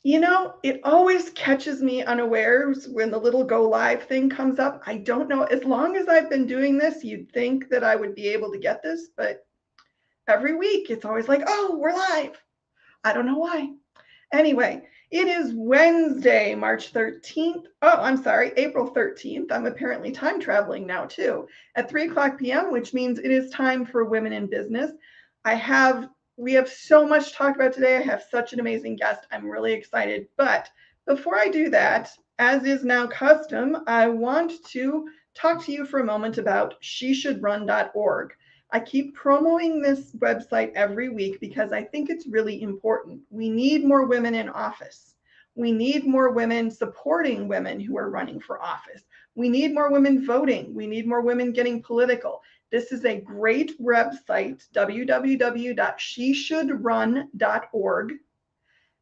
It always catches me unawares when the little go live thing comes up. I don't know. As long as I've been doing this, you'd think that I would be able to get this, but every week it's always like, oh, we're live. I don't know why. Anyway, it is Wednesday, March 13th. Oh, I'm sorry, April 13th. I'm apparently time traveling now too, at 3 o'clock p.m., which means it is time for Women in Business. I have we have so much to talk about today. I have such an amazing guest. I'm really excited. But before I do that, as is now custom, I want to talk to you for a moment about sheshouldrun.org. I keep promoting this website every week because I think it's really important. We need more women in office. We need more women supporting women who are running for office. We need more women voting. We need more women getting political. This is a great website, www.sheshouldrun.org,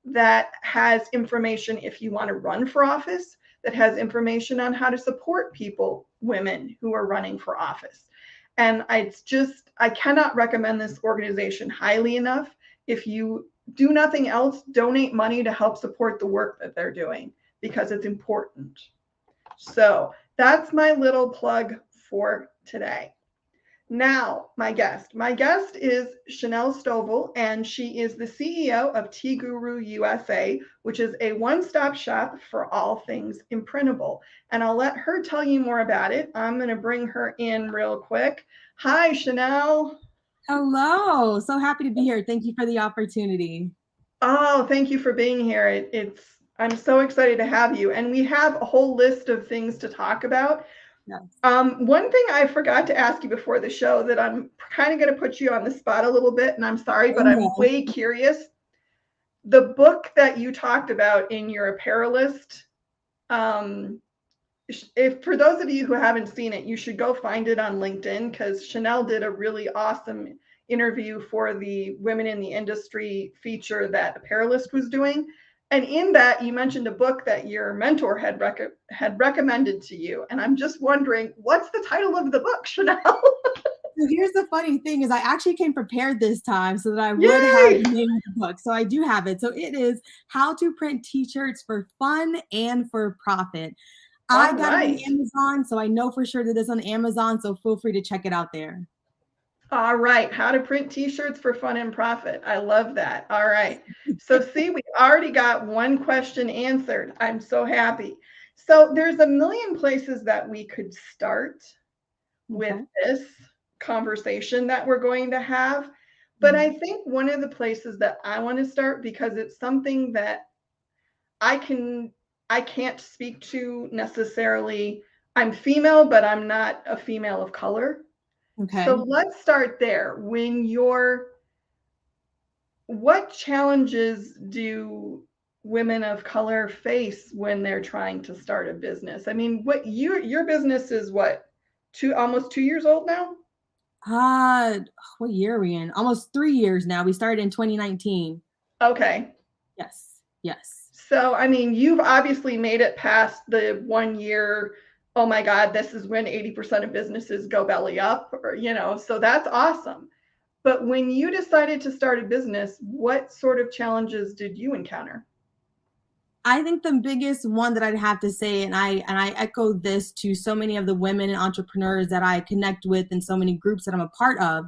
that has information if you want to run for office, that has information on how to support people, women who are running for office. And I cannot recommend this organization highly enough. If you do nothing else, donate money to help support the work that they're doing because it's important. So that's my little plug for today. Now, my guest. My guest is Chanel Stovall, and she is the CEO of Tea Guru USA, which is a one-stop shop for all things imprintable. And I'll let her tell you more about it. I'm going to bring her in real quick. Hi, Chanel. Hello. So happy to be here. Thank you for the opportunity. Oh, thank you for being here. I'm so excited to have you. And we have a whole list of things to talk about. Yes. One thing I forgot to ask you before the show that I'm kind of going to put you on the spot a little bit, and I'm sorry, but I'm Okay. way curious. The book that you talked about in your apparelist, um, if for those of you who haven't seen it, you should go find it on LinkedIn because Chanel did a really awesome interview for the Women in the Industry feature that Apparelist was doing. And in that, you mentioned a book that your mentor had recommended to you. And I'm just wondering, what's the title of the book, Chanel? So here's the funny thing is I actually came prepared this time so that I would have Yay! the name of the book. So I do have it. So it is How to Print T-shirts for Fun and for Profit. I All got it on right. Amazon, so I know for sure that it's on Amazon. So feel free to check it out there. All right. How to print t-shirts for fun and profit. I love that. All right. So see, we already got one question answered. I'm so happy. So there's a million places that we could start with Okay. this conversation that we're going to have. But I think one of the places that I want to start, because it's something that I can I can't speak to necessarily. I'm female, but I'm not a female of color. So Okay. let's start there. What challenges do women of color face when they're trying to start a business? I mean, your business is what, almost 2 years old now? Uh, what year are we in? Almost 3 years now. We started in 2019. Okay. Yes. Yes. So, I mean, you've obviously made it past the 1 year, oh my God, this is when 80% of businesses go belly up, so that's awesome. But when you decided to start a business, what sort of challenges did you encounter? I think the biggest one that I'd have to say, and I echo this to so many of the women and entrepreneurs that I connect with and so many groups that I'm a part of,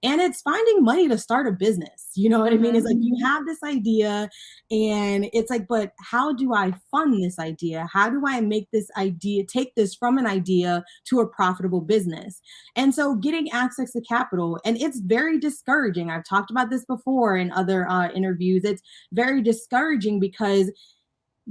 and it's finding money to start a business. You know what I mean? It's Mm-hmm. like you have this idea, and it's like, but how do I fund this idea? How do I make this idea, take this from an idea to a profitable business? And so getting access to capital, and it's very discouraging. I've talked about this before in other interviews. It's very discouraging because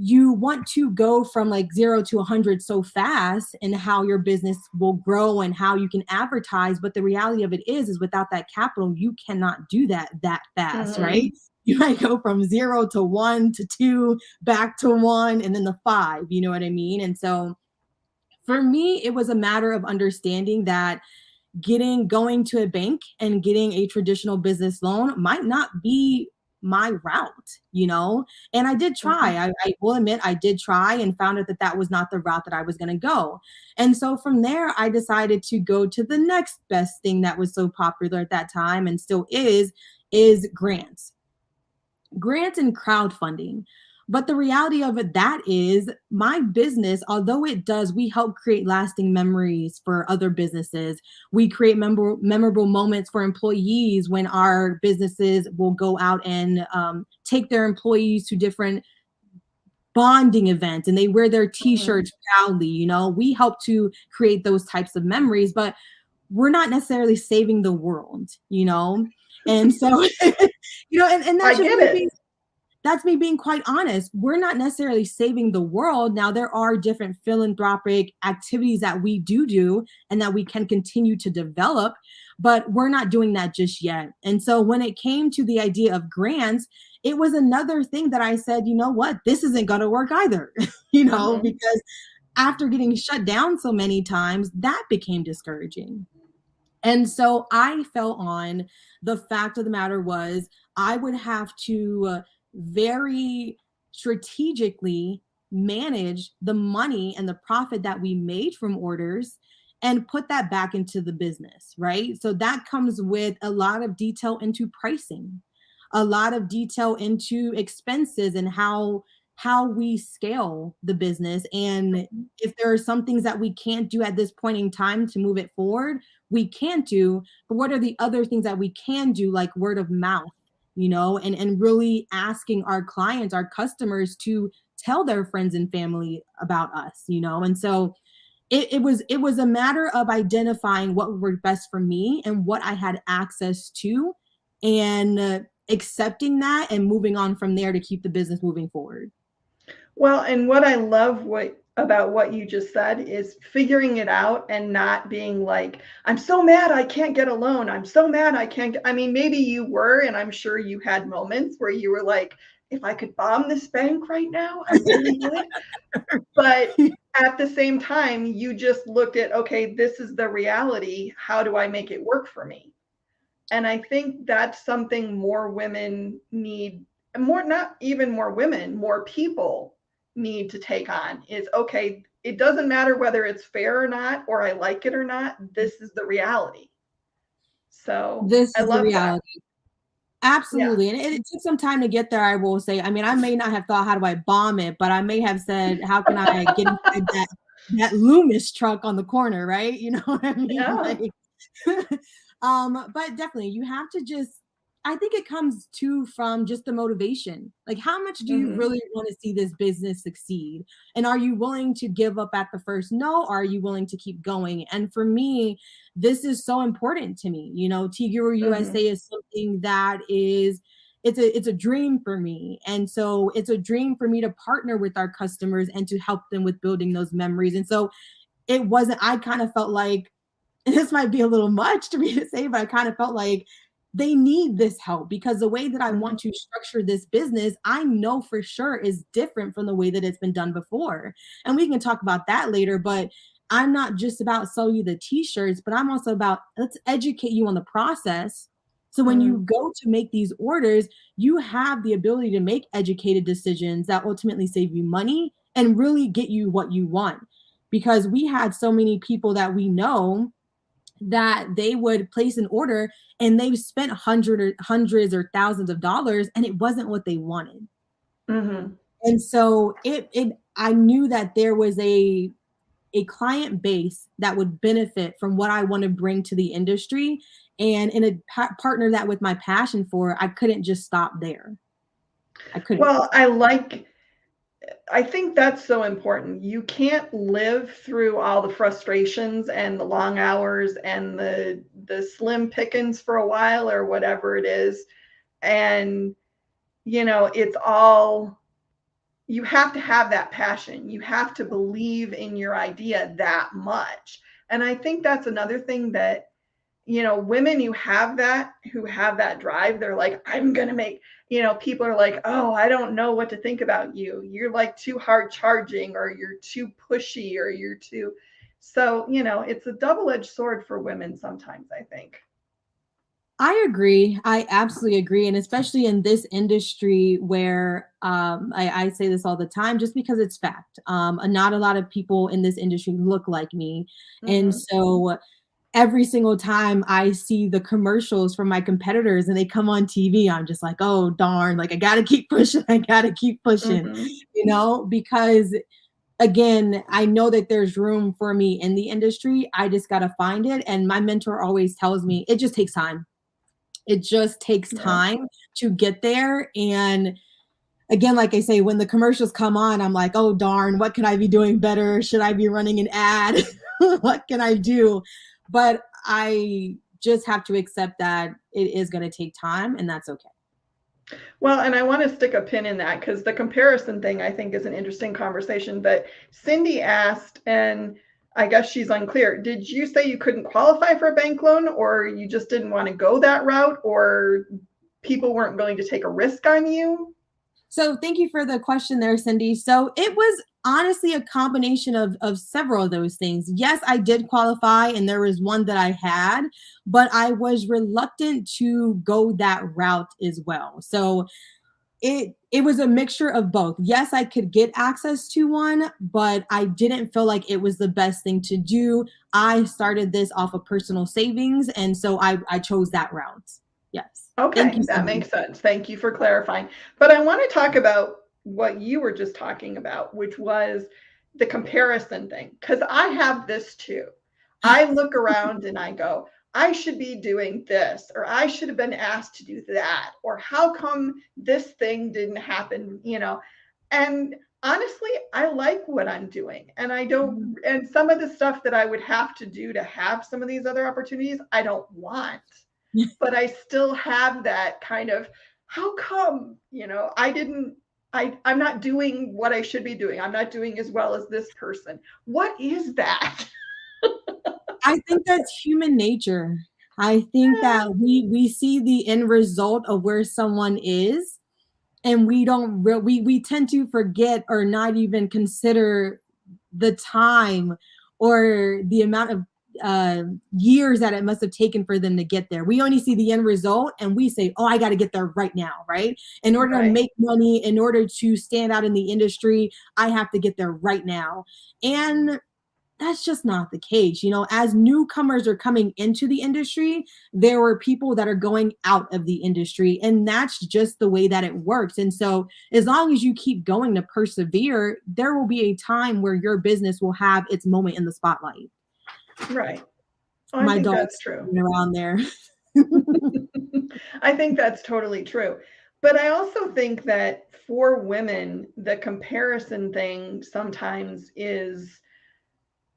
you want to go from like 0 to 100 so fast and how your business will grow and how you can advertise. But the reality of it is without that capital, you cannot do that fast, Mm-hmm. right? You might go from 0 to 1 to 2, back to 1, and then the 5, you know what I mean? And so for me, it was a matter of understanding that going to a bank and getting a traditional business loan might not be my route. And I did try. Mm-hmm. I will admit I did try and found out that that was not the route that I was going to go. And so from there, I decided to go to the next best thing that was so popular at that time and still is grants and crowdfunding. But the reality of it, that is my business, although it does, we help create lasting memories for other businesses. We create memorable moments for employees when our businesses will go out and take their employees to different bonding events and they wear their Mhm. t-shirts proudly. We help to create those types of memories, but we're not necessarily saving the world. And so and I that's just get me it. being quite honest. We're not necessarily saving the world. Now, there are different philanthropic activities that we do and that we can continue to develop, but we're not doing that just yet. And so when it came to the idea of grants, it was another thing that I said, you know what, this isn't going to work either, Mhm. because after getting shut down so many times, that became discouraging. And so I fell on the fact of the matter was I would have to very strategically manage the money and the profit that we made from orders and put that back into the business, right? So that comes with a lot of detail into pricing, a lot of detail into expenses and how we scale the business. And if there are some things that we can't do at this point in time to move it forward, we can't do, but what are the other things that we can do, like word of mouth, and really asking our clients, our customers to tell their friends and family about us, and so it was a matter of identifying what worked best for me and what I had access to, and accepting that and moving on from there to keep the business moving forward. Well, and what I love about what you just said is figuring it out and not being like, I'm so mad I can't get a loan. I'm so mad I can't I mean, maybe you were, and I'm sure you had moments where you were like, if I could bomb this bank right now, I really would. But at the same time, you just looked at, okay, this is the reality. How do I make it work for me? And I think that's something more women need, more, not even more women, more people need to take on is, okay, it doesn't matter whether it's fair or not, or I like it or not. This is the reality. So This I is the love that. reality. Yeah. Absolutely. And it took some time to get there, I will say. I mean, I may not have thought, how do I bomb it? But I may have said, how can I get inside that Loomis truck on the corner, right? You know what I mean? Yeah. Like, but definitely you have to just, I think it comes too from just the motivation. Like, how much do you Hmm. really want to see this business succeed? And are you willing to give up at the first no? Or are you willing to keep going? And for me, this is so important to me. Tiguru USA Hmm. is something that is, it's a dream for me. And so it's a dream for me to partner with our customers and to help them with building those memories. And so it wasn't, I kind of felt like, and this might be a little much to me to say, but I kind of felt like they need this help because the way that I Hmm. want to structure this business, I know for sure is different from the way that it's been done before. And we can talk about that later, but I'm not just about selling you the t-shirts, but I'm also about, let's educate you on the process. So when you Hmm. go to make these orders, you have the ability to make educated decisions that ultimately save you money and really get you what you want. Because we had so many people that we know that they would place an order and they've spent hundreds or thousands of dollars and it wasn't what they wanted. Hmm. And so it I knew that there was a client base that would benefit from what I want to bring to the industry, and in a partner that with my passion for, I couldn't just stop there. I couldn't. Well, I think that's so important. You can't live through all the frustrations and the long hours and the slim pickings for a while or whatever it is. And it's all, you have to have that passion. You have to believe in your idea that much. And I think that's another thing that women who have that drive, they're like, I'm going to make, people are like, oh, I don't know what to think about you. You're like too hard charging, or you're too pushy, or you're too. So, it's a double edged sword for women sometimes, I think. I agree. I absolutely agree. And especially in this industry where I say this all the time just because it's fact. Not a lot of people in this industry look like me. And Hmm. so every single time I see the commercials from my competitors and they come on TV, I'm just like, oh, darn, like I got to keep pushing. I got to keep pushing, Mhm. because again, I know that there's room for me in the industry. I just got to find it. And my mentor always tells me it just takes time. It just takes Yeah. time to get there. And again, like I say, when the commercials come on, I'm like, oh, darn, what can I be doing better? Should I be running an ad? What can I do? But I just have to accept that it is going to take time, and that's okay. Well, and I want to stick a pin in that because the comparison thing I think is an interesting conversation. But Cindy asked, and I guess she's unclear. Did you say you couldn't qualify for a bank loan, or you just didn't want to go that route, or people weren't willing to take a risk on you? So thank you for the question there, Cindy. So it was honestly a combination of several of those things. Yes, I did qualify, and there was one that I had, but I was reluctant to go that route as well. So it was a mixture of both. Yes, I could get access to one, but I didn't feel like it was the best thing to do. I started this off of personal savings, and so I chose that route. Yes. Thank Okay, you, that Cindy. makes sense. Thank you for clarifying. But I want to talk about what you were just talking about, which was the comparison thing, because I have this too. I look around and I go, I should be doing this, or I should have been asked to do that, or how come this thing didn't happen, And honestly, I like what I'm doing. And I don't, and some of the stuff that I would have to do to have some of these other opportunities, I don't want, but I still have that kind of, how come, I didn't, I'm not doing what I should be doing. I'm not doing as well as this person. What is that? I think that's human nature. I think that we see the end result of where someone is, and we don't we tend to forget or not even consider the time or the amount of years that it must have taken for them to get there. We only see the end result and we say, oh, I got to get there right now, right? In order to Right. make money, in order to stand out in the industry, I have to get there right now. And that's just not the case. As newcomers are coming into the industry, there were people that are going out of the industry, and that's just the way that it works. And so, as long as you keep going to persevere, there will be a time where your business will have its moment in the spotlight. Right. Oh, I My think that's dog's true. around there. I think that's totally true. But I also think that for women, the comparison thing sometimes is,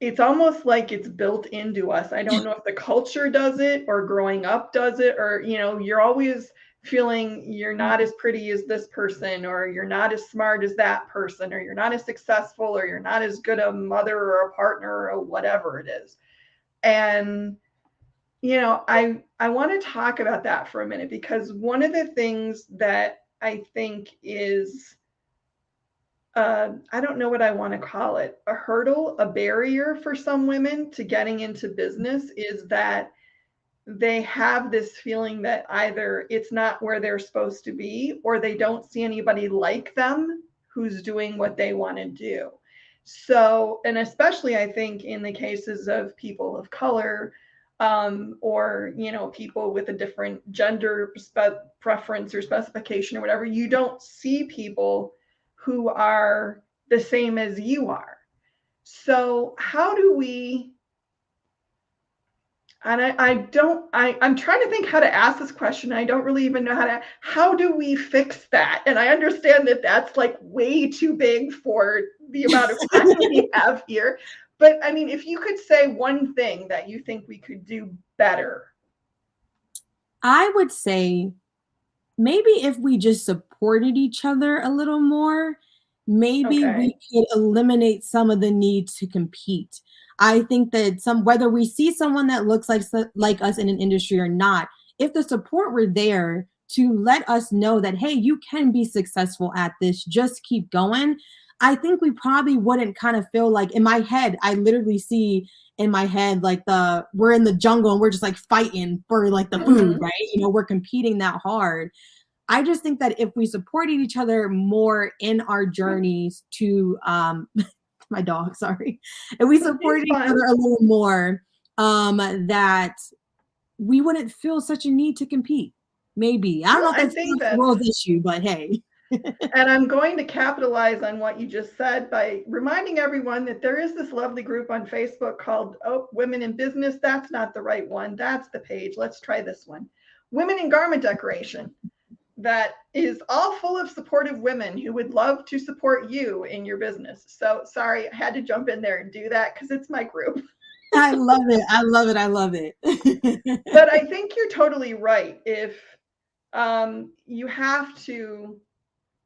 it's almost like it's built into us. I don't know if the culture does it or growing up does it, or, you're always feeling you're not as pretty as this person, or you're not as smart as that person, or you're not as successful, or you're not as good a mother or a partner or whatever it is. And I want to talk about that for a minute, because one of the things that I think is, I don't know what I want to call it, a hurdle, a barrier for some women to getting into business, is that they have this feeling that either it's not where they're supposed to be, or they don't see anybody like them who's doing what they want to do. So, and especially I think in the cases of people of color, or people with a different gender preference or specification or whatever, you don't see people who are the same as you are. So how do we, and I'm trying to think how to ask this question. I don't really even know how do we fix that? And I understand that that's like way too big for the amount of time we have here. But I mean, if you could say one thing that you think we could do better. I would say maybe if we just supported each other a little more, maybe we Okay. could eliminate some of the need to compete. I think that whether we see someone that looks like us in an industry or not, if the support were there to let us know that, hey, you can be successful at this, just keep going. I think we probably wouldn't kind of feel like, in my head, I literally see in my head like we're in the jungle and we're just like fighting for like the food, Mm-hmm. right? We're competing that hard. I just think that if we supported each other more in our journeys to my dog, sorry. If we He's supported each fine. other a little more, that we wouldn't feel such a need to compete. Maybe. I don't Well, know if I that's think the that's, world's issue, but hey. and I'm going to capitalize on what you just said by reminding everyone that there is this lovely group on Facebook called, oh, Women in Business. That's not the right one. That's the page. Let's try this one. Women in Garment Decoration. That is all full of supportive women who would love to support you in your business. So sorry, I had to jump in there and do that because it's my group. I love it. I love it. I love it. But I think you're totally right. If you have to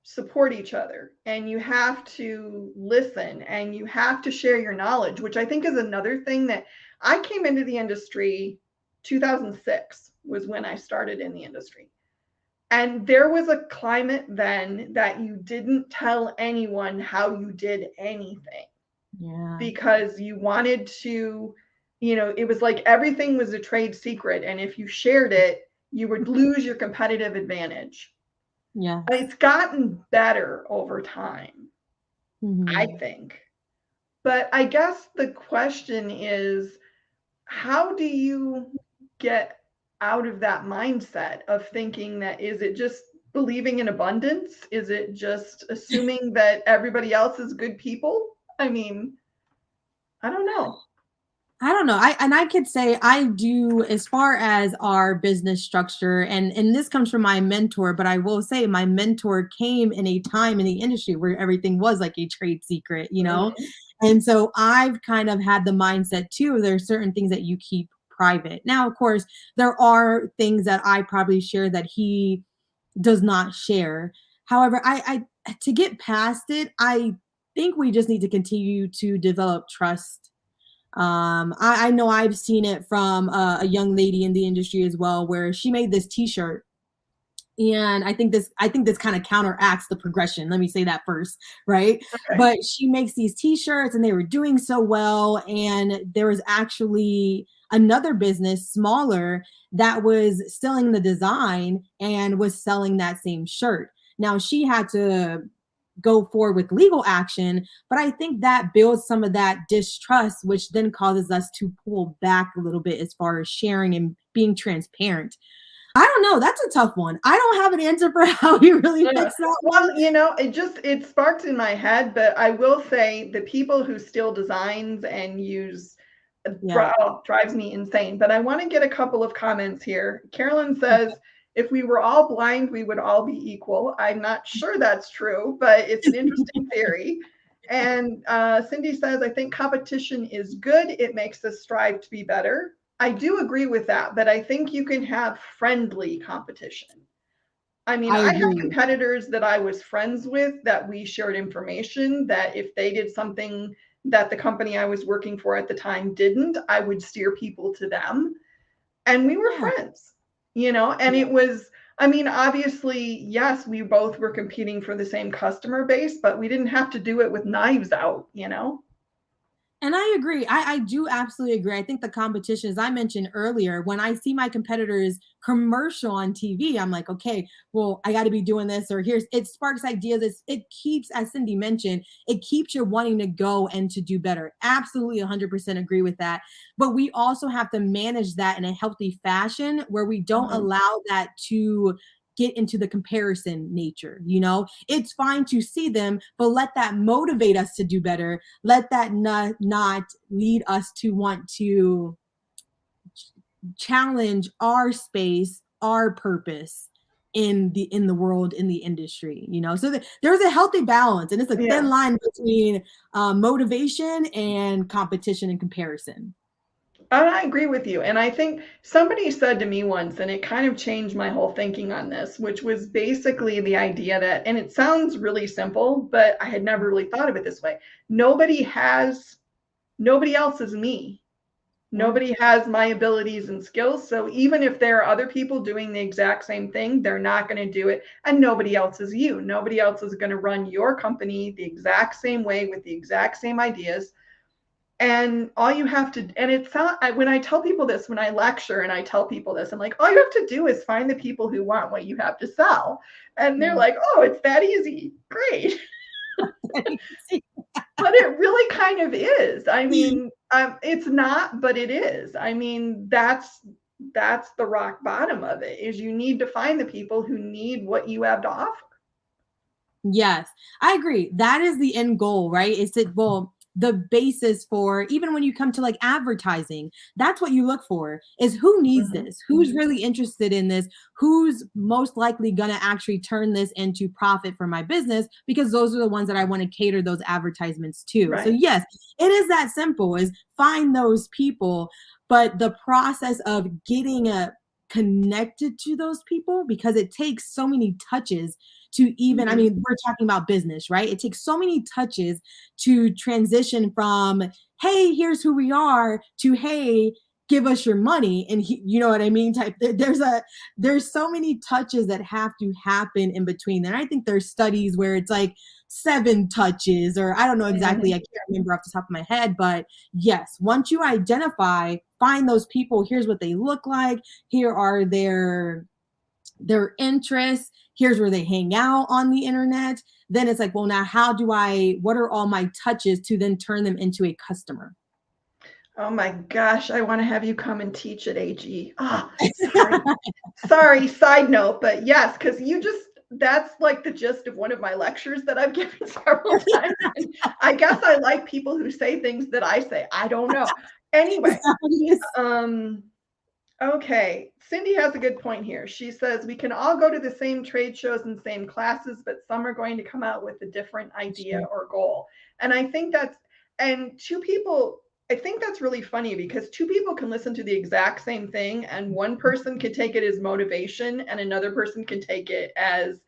support each other and you have to listen and you have to share your knowledge, which I think is another thing that I came into the industry 2006 was when I started in the industry. And there was a climate then that you didn't tell anyone how you did anything Yeah. because you wanted to, it was like everything was a trade secret. And if you shared it, you would lose your competitive advantage. Yes. It's gotten better over time, I think. But I guess the question is, how do you get out of that mindset of thinking that, is it just believing in abundance? Is it just assuming that everybody else is good people? I mean, I don't know. I don't know. I could say I do as far as our business structure, and this comes from my mentor, but I will say my mentor came in a time in the industry where everything was like a trade secret, you know? Mhm. And so I've kind of had the mindset too, there are certain things that you keep private. Now, of course, there are things that I probably share that he does not share. However, I to get past it, I think we just need to continue to develop trust. I know I've seen it from a young lady in the industry as well, where she made this T-shirt, and I think this kind of counteracts the progression. Let me say that first, right? Okay. But she makes these T-shirts, and they were doing so well, and there was actually another business, smaller, that was stealing the design and was selling that same shirt. Now she had to go forward with legal action. But I think that builds some of that distrust, which then causes us to pull back a little bit as far as sharing and being transparent. I don't know. That's a tough one. I don't have an answer for how we really Yeah. fix that one. Well, it sparked in my head, but I will say the people who steal designs and use Yeah. drives me insane. But I want to get a couple of comments here. Carolyn says, if we were all blind, we would all be equal. I'm not sure that's true, but it's an interesting theory. And Cindy says, I think competition is good. It makes us strive to be better. I do agree with that, but I think you can have friendly competition. I mean, I I have agree. competitors that I was friends with that we shared information that if they did something that the company I was working for at the time didn't, I would steer people to them. And we were Yeah. friends, and it was, I mean, obviously, yes, we both were competing for the same customer base, but we didn't have to do it with knives out. And I agree. I do absolutely agree. I think the competition, as I mentioned earlier, when I see my competitors commercial on TV, I'm like, okay, well, I got to be doing this, or here's, it sparks ideas. It keeps, as Cindy mentioned, it keeps you wanting to go and to do better. Absolutely 100% agree with that. But we also have to manage that in a healthy fashion where we don't Mhm. allow that to get into the comparison nature. It's fine to see them, but let that motivate us to do better. Let that not lead us to want to challenge our space, our purpose in the world, in the industry. So there's a healthy balance, and it's a thin Yeah. line between motivation and competition and comparison. And I agree with you. And I think somebody said to me once, and it kind of changed my whole thinking on this, which was basically the idea that, and it sounds really simple, but I had never really thought of it this way. Nobody else is me. Yeah. Nobody has my abilities and skills. So even if there are other people doing the exact same thing, they're not going to do it. And nobody else is you. Nobody else is going to run your company the exact same way with the exact same ideas. And all you have to, and it's not, when I tell people this, when I lecture and I tell people this, I'm like, all you have to do is find the people who want what you have to sell. And they're Yeah. like, oh, it's that easy. Great. But it really kind of is. I mean, It's not, but it is. I mean, that's the rock bottom of it, is you need to find the people who need what you have to offer. Yes, I agree. That is the end goal, right? Is it, well, the basis for, even when you come to like advertising, that's what you look for, is who needs Mhm. this? Who's really interested in this? Who's most likely going to actually turn this into profit for my business? Because those are the ones that I want to cater those advertisements to. So Right. yes, it is that simple, is find those people, but the process of getting connected to those people, because it takes so many touches to even, I Mhm. mean, we're talking about business, right? It takes so many touches to transition from, hey, here's who we are, to, hey, give us your money. And you know what I mean? There's so many touches that have to happen in between. And I think there's studies where it's like 7 touches, or I don't know exactly, I Mhm. can't remember off the top of my head, but yes, once you identify, find those people, here's what they look like, here are their interests, here's where they hang out on the internet, then it's like, well, now what are all my touches to then turn them into a customer? Oh my gosh, I want to have you come and teach at AG. Ah, sorry. Sorry, side note, but yes, because that's like the gist of one of my lectures that I've given several times. And I guess I like people who say things that I say. I don't know. Is Anyway, that what it is? um, okay. Cindy has a good point here. She says we can all go to the same trade shows and same classes, but some are going to come out with a different idea Sure. or goal. And I think and two people, I think that's really funny because two people can listen to the exact same thing, and one person can take it as motivation, and another person can take it as,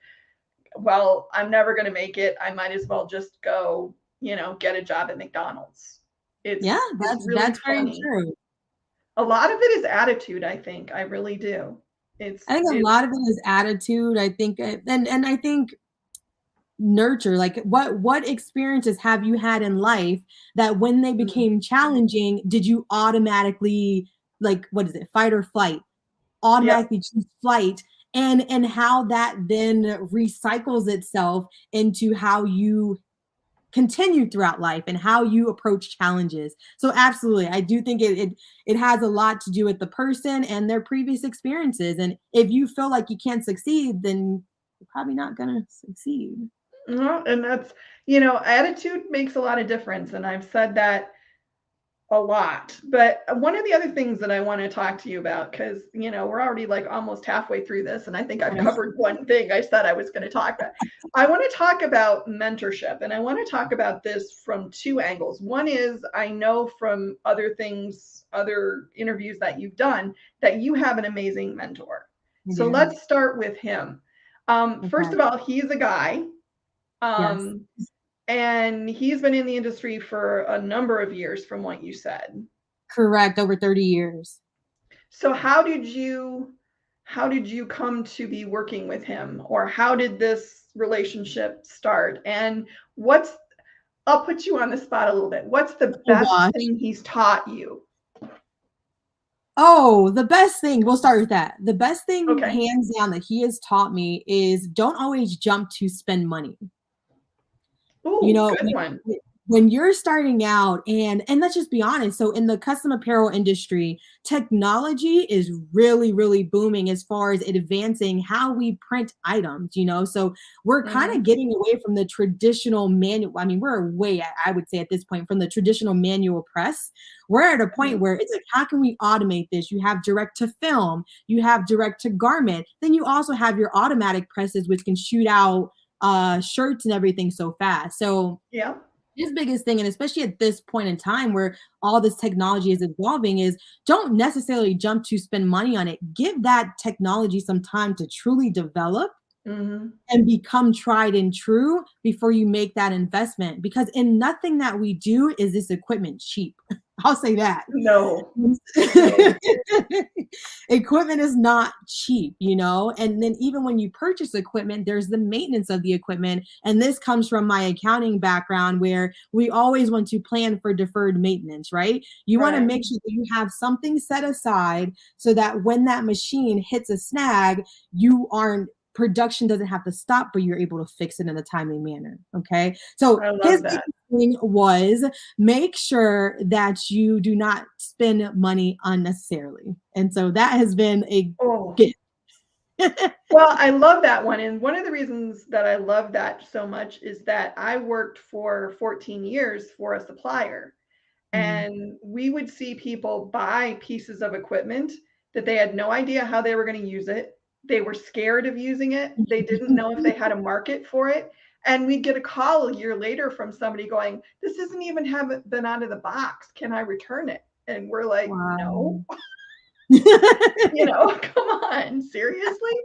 well, I'm never going to make it. I might as well just go, get a job at McDonald's. Yeah, It's really that's very funny. true. A lot of it is attitude, I think. I really do. I think a It's lot of it is attitude. I think, and I think nurture, like what experiences have you had in life that when they mm, became challenging, did you automatically, like, what is it, fight or flight, yep. automatically choose flight, and how that then recycles itself into how you continue throughout life and how you approach challenges. So absolutely, I do think it has a lot to do with the person and their previous experiences. And if you feel like you can't succeed, then you're probably not gonna succeed. No, and attitude makes a lot of difference. And I've said that a lot. But one of the other things that I want to talk to you about, because, we're already like almost halfway through this, and I think I've covered one thing I said I was going to talk about. I want to talk about mentorship, and I want to talk about this from two angles. One is, I know from other things, other interviews that you've done, that you have an amazing mentor. I So do. let's start with him. First Okay. of all, he's a guy. Yes. Um, and he's been in the industry for a number of years, from what you said. Correct. Over 30 years. So how did you come to be working with him, or how did this relationship start? And what's I'll put you on the spot a little bit. What's the Oh best gosh. thing he's taught you? Oh, the best thing, we'll start with that. The best thing, Okay. hands down, that he has taught me is don't always jump to spend money. You Ooh, know, good one. when you're starting out, and let's just be honest, so in the custom apparel industry, technology is really, really booming as far as advancing how we print items, so we're kind of Mhm. getting away from the traditional manual. I mean, we're away, I would say, at this point, from the traditional manual press. We're at a point Mhm. where it's like, how can we automate this? You have direct to film, you have direct to garment, then you also have your automatic presses, which can shoot out shirts and everything so fast. So Yeah. his biggest thing, and especially at this point in time where all this technology is evolving, is don't necessarily jump to spend money on it. Give that technology some time to truly develop Mhm. and become tried and true before you make that investment. Because in nothing that we do is this equipment cheap. I'll say that. No. No. Equipment is not cheap, and then even when you purchase equipment, there's the maintenance of the equipment. And this comes from my accounting background, where we always want to plan for deferred maintenance, right? You want to Right. make sure that you have something set aside so that when that machine hits a snag, you aren't production doesn't have to stop, but you're able to fix it in a timely manner. Okay. So I his love that. thing was make sure that you do not spend money unnecessarily. And so that has been a Oh, gift. well, I love that one. And one of the reasons that I love that so much is that I worked for 14 years for a supplier. Mm. And we would see people buy pieces of equipment that they had no idea how they were going to use it. They were scared of using it. They didn't know if they had a market for it. And we'd get a call a year later from somebody going, "This isn't even haven't been out of the box. Can I return it?" And we're like, "No, Wow. come on, seriously?"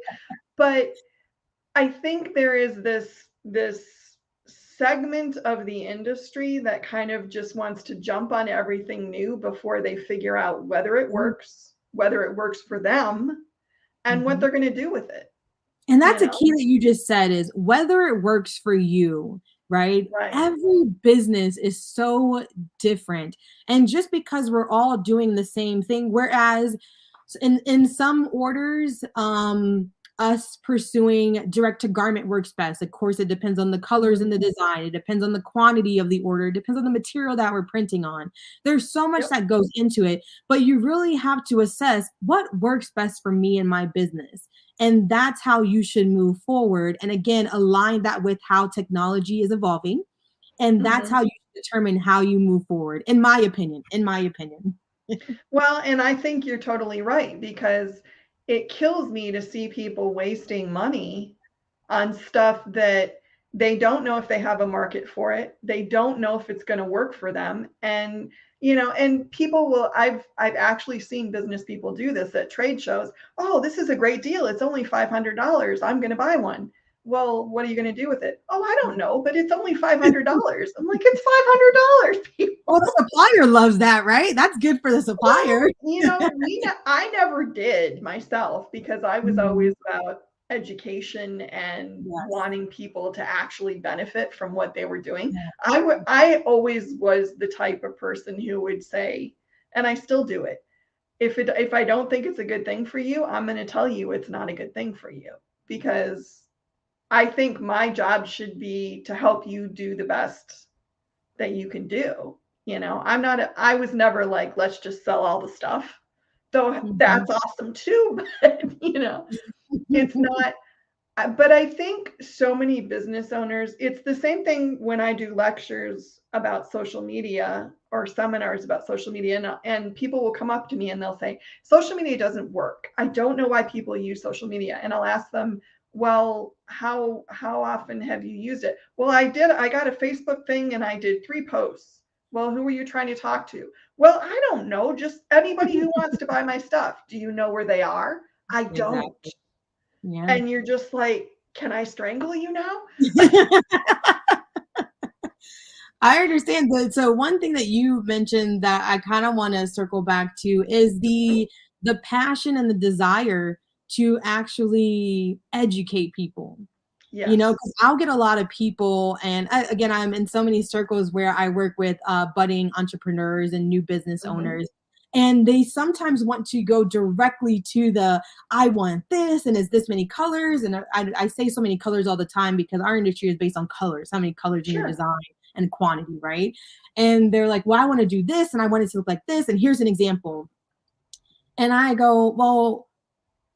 But I think there is this segment of the industry that kind of just wants to jump on everything new before they figure out whether it works for them, and what Mhm. they're going to do with it, And you that's a know? key that you just said is whether it works for you, right? Right. Every business is so different. And just because we're all doing the same thing, whereas in some orders, us pursuing direct to garment works best. Of course, it depends on the colors and the Mhm. design. It depends on the quantity of the order. It depends on the material that we're printing on. There's so much Yep. that goes into it, but you really have to assess what works best for me and my business. And that's how you should move forward. And again, align that with how technology is evolving. And that's Mhm. how you determine how you move forward, in my opinion. In my opinion. Well, and I think you're totally right, because it kills me to see people wasting money on stuff that they don't know if they have a market for it. They don't know if it's going to work for them. And and people will I've actually seen business people do this at trade shows. "Oh, this is a great deal. It's only $500. I'm going to buy one." "Well, what are you going to do with it?" "Oh, I don't know, but it's only $500." I'm like, "It's $500, Well, people." the supplier loves that, right? That's good for the Well, supplier. I never did myself, because I was Mhm. always about education and Yes. wanting people to actually benefit from what they were doing. Yeah. I always was the type of person who would say, and I still do it, if I don't think it's a good thing for you, I'm going to tell you it's not a good thing for you, because I think my job should be to help you do the best that you can do. I was never like, let's just sell all the stuff. Though Mhm. that's awesome too, but it's not. But I think so many business owners, it's the same thing when I do lectures about social media or seminars about social media, and people will come up to me and they'll say, "Social media doesn't work. I don't know why people use social media." And I'll ask them, "Well, how often have you used it?" "Well, I got a Facebook thing and I did 3 posts." "Well, who are you trying to talk to?" "Well, I don't know, just anybody who wants to buy my stuff." "Do you know where they are?" "I don't." Exactly. Yeah. And you're just like, "Can I strangle you now?" I understand that. So one thing that you mentioned that I kind of want to circle back to is the passion and the desire to actually educate people. Yes. Because I'll get a lot of people, and again, I'm in so many circles where I work with budding entrepreneurs and new business Mhm. owners, and they sometimes want to go directly to I want this, and is this many colors? And I say so many colors all the time because our industry is based on colors, how many colors in your Sure. design and quantity, right? And they're like, well, I want to do this, and I want it to look like this, and here's an example. And I go, well,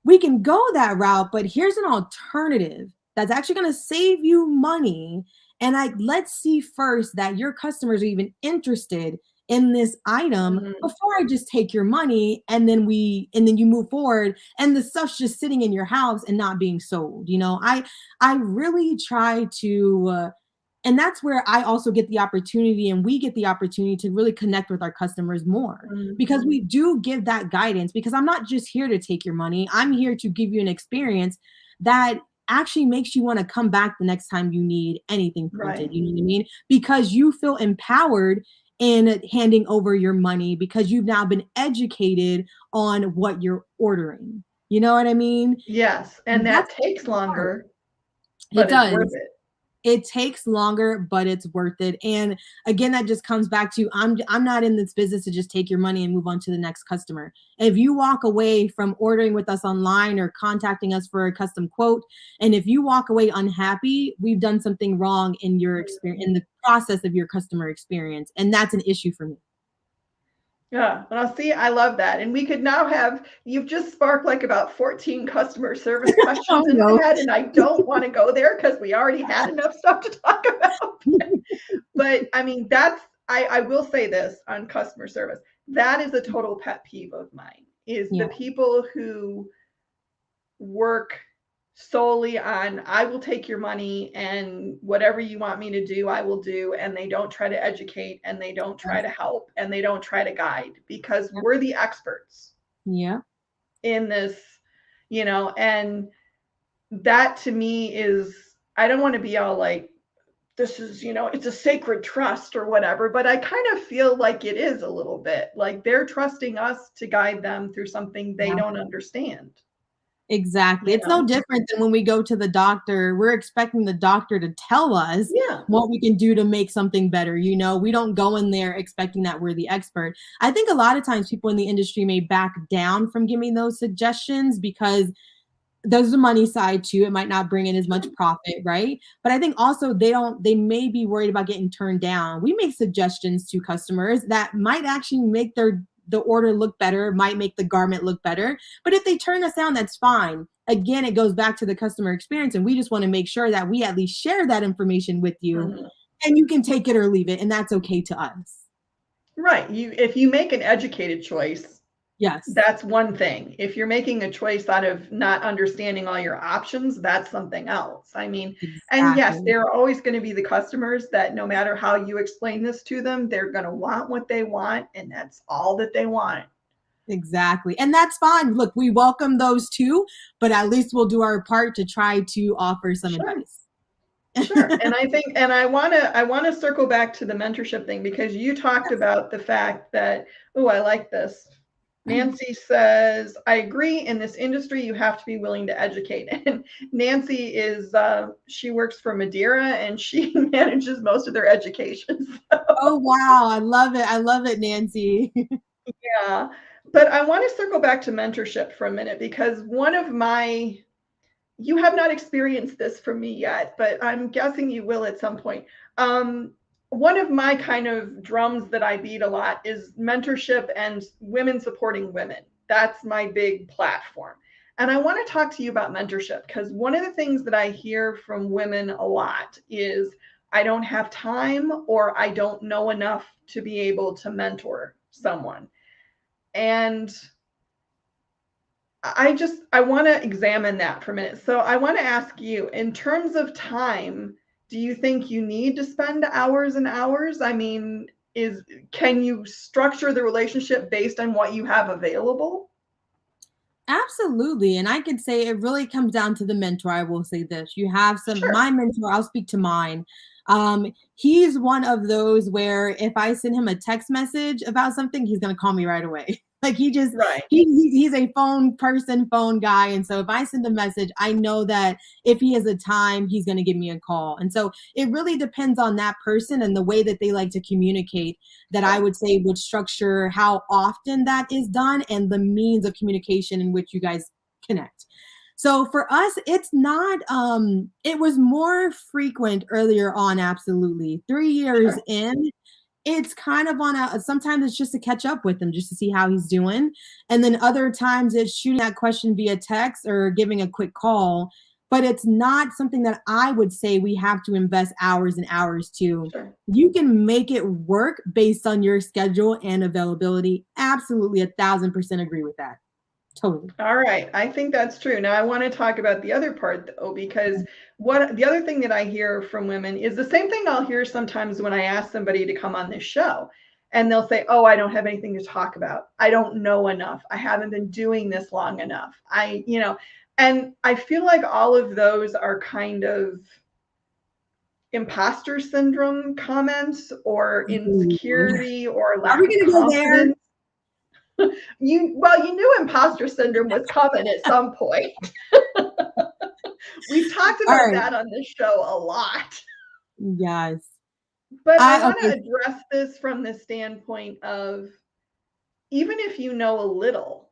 we can go that route, but here's an alternative that's actually going to save you money. And let's see first that your customers are even interested in this item Mhm. before I just take your money, and then you move forward and the stuff's just sitting in your house and not being sold. I really try to and that's where I also get the opportunity, and we get the opportunity to really connect with our customers more, because Mhm. we do give that guidance, because I'm not just here to take your money. I'm here to give you an experience that actually makes you want to come back the next time you need anything printed. Right. You know what I mean? Because you feel empowered in handing over your money because you've now been educated on what you're ordering. You know what I mean? Yes, and That's that takes the part. longer, It but it's worth does. it. It takes longer, but it's worth it. And again, that just comes back to I'm not in this business to just take your money and move on to the next customer. If you walk away from ordering with us online or contacting us for a custom quote, and if you walk away unhappy, we've done something wrong in your experience, in the process of your customer experience. And that's an issue for me. Yeah, well, see, I love that. And we could now have, you've just sparked like about 14 customer service Oh questions in no. my head, and I don't want to go there because we already had enough stuff to talk about. But I mean, I will say this on customer service. That is a total pet peeve of mine, is the Yeah. people who work solely on, I will take your money and whatever you want me to do, I will do. And they don't try to educate, and they don't try to help, and they don't try to guide, because we're the experts Yeah. in this, and that to me is, I don't want to be all like, this is, it's a sacred trust or whatever, but I kind of feel like it is a little bit like they're trusting us to guide them through something they Yeah. don't understand. Exactly. It's no different than when we go to the doctor. We're expecting the doctor to tell us Yeah. what we can do to make something better. We don't go in there expecting that we're the expert. I think a lot of times people in the industry may back down from giving those suggestions because there's the money side too. It might not bring in as much profit, right? But I think also they may be worried about getting turned down. We make suggestions to customers that might actually make the order look better, might make the garment look better. But if they turn us down, that's fine. Again, it goes back to the customer experience, and we just want to make sure that we at least share that information with you, and you can take it or leave it, and that's okay to us. Right. If you make an educated choice, Yes. that's one thing. If you're making a choice out of not understanding all your options, that's something else. I mean, and yes, Exactly. there are always going to be the customers that no matter how you explain this to them, they're going to want what they want, and that's all that they want. Exactly. And that's fine. Look, we welcome those too, but at least we'll do our part to try to offer some Sure. advice. Sure. And I think, and I want to circle back to the mentorship thing, because you talked about the fact that, oh, I like this. Nancy says, I agree, in this industry, you have to be willing to educate. And Nancy is, she works for Madeira, and she manages most of their education. Oh, wow. I love it. I love it, Nancy. Yeah. But I want to circle back to mentorship for a minute, because you have not experienced this from me yet, but I'm guessing you will at some point. One of my kind of drums that I beat a lot is mentorship and women supporting women. That's my big platform. And I want to talk to you about mentorship, because one of the things that I hear from women a lot is, I don't have time, or I don't know enough to be able to mentor someone. And I want to examine that for a minute. So I want to ask you, in terms of time, do you think you need to spend hours and hours? I mean, can you structure the relationship based on what you have available? Absolutely. And I could say it really comes down to the mentor. I will say this. You have my Sure. mentor, I'll speak to mine. He's one of those where if I send him a text message about something, he's going to call me right away. Like Right. he's a phone guy. And so if I send a message, I know that if he has a time, he's going to give me a call. And so it really depends on that person and the way that they like to communicate, that I would say would structure how often that is done and the means of communication in which you guys connect. So for us, it's not, it was more frequent earlier on, absolutely. 3 years Sure. in, it's kind of sometimes it's just to catch up with him, just to see how he's doing. And then other times it's shooting that question via text or giving a quick call. But it's not something that I would say we have to invest hours and hours to. Sure. You can make it work based on your schedule and availability. Absolutely, 1,000% agree with that. Totally. All right. I think that's true. Now I want to talk about the other part though, because the other thing that I hear from women is the same thing I'll hear sometimes when I ask somebody to come on this show, and they'll say, "Oh, I don't have anything to talk about. I don't know enough. I haven't been doing this long enough." And I feel like all of those are kind of imposter syndrome comments, or Ooh. insecurity, or Are we lack of gonna go there? confidence. You knew imposter syndrome was coming at some point. We've talked All about right. that on this show a lot. Yes. But I want to Okay. address this from the standpoint of, even if you know a little,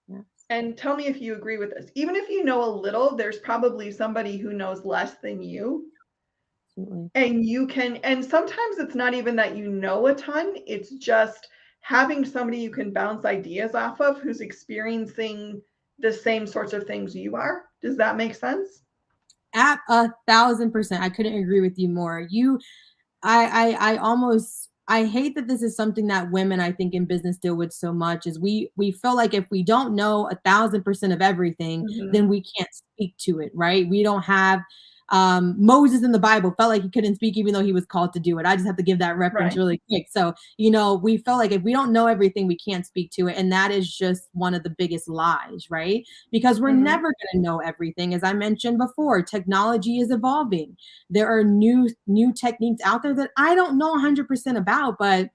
Yes, and tell me if you agree with this, even if you know a little, there's probably somebody who knows less than you. absolutely. And you can, and sometimes it's not even that you know a ton, it's just having somebody you can bounce ideas off of who's experiencing the same sorts of things you are. Does that make sense? At 1,000%. I couldn't agree with you more. I almost, I hate that this is something that women, I think, in business deal with so much, is we feel like if we don't know 1,000% of everything, then Mhm. we can't speak to it, right? We don't have, Moses in the Bible felt like he couldn't speak even though he was called to do it. I just have to give that reference Right. really quick. So, we felt like if we don't know everything, we can't speak to it. And that is just one of the biggest lies, right? Because we're Mhm. never going to know everything. As I mentioned before, technology is evolving. There are new techniques out there that I don't know 100% about, but